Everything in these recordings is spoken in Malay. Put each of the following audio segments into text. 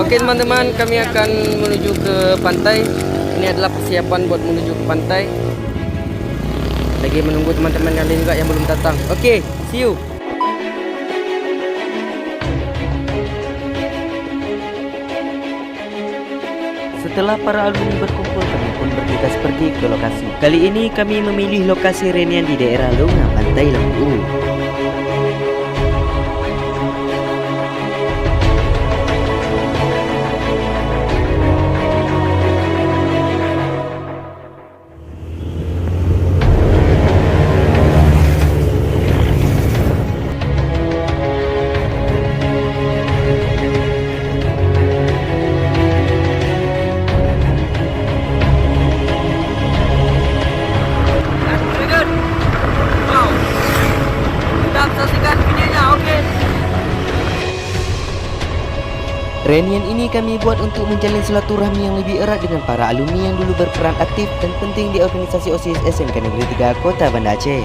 Oke teman-teman, kami akan menuju ke pantai. Ini adalah persiapan buat menuju ke pantai. Lagi menunggu teman-teman yang lain juga yang belum datang. Oke, see you. Setelah para alumni berkumpul, kami pun bergegas pergi ke lokasi. Kali ini kami memilih lokasi reunian di daerah Lunga, Pantai Lembu. Reunian ini kami buat untuk menjalin silaturahmi yang lebih erat dengan para alumni yang dulu berperan aktif dan penting di organisasi OSIS SMK Negeri 3 Kota Banda Aceh.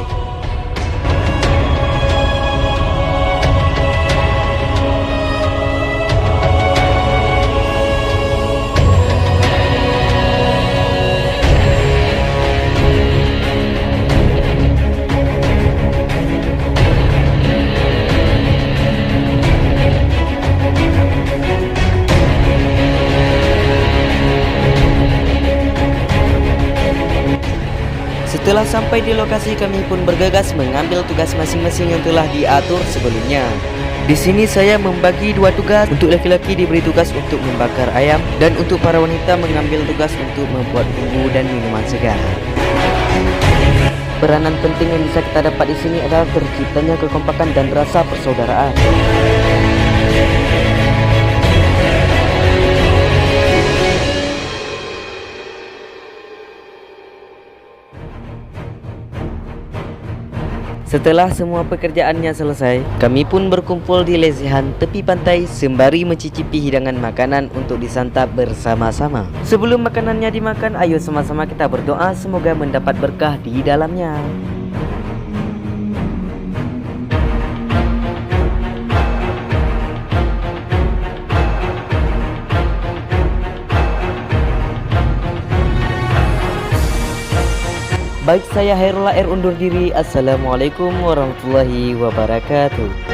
Setelah sampai di lokasi, kami pun bergegas mengambil tugas masing-masing yang telah diatur sebelumnya. Di sini saya membagi dua tugas. Untuk laki-laki diberi tugas untuk membakar ayam, dan untuk para wanita mengambil tugas untuk membuat bumbu dan minuman segar. Peranan penting yang bisa kita dapat di sini adalah terciptanya kekompakan dan rasa persaudaraan. Setelah semua pekerjaannya selesai, kami pun berkumpul di lesehan tepi pantai sembari mencicipi hidangan makanan untuk disantap bersama-sama. Sebelum makanannya dimakan, ayo sama-sama kita berdoa semoga mendapat berkah di dalamnya. Baik, saya Hairullah R undur diri. Assalamualaikum warahmatullahi wabarakatuh.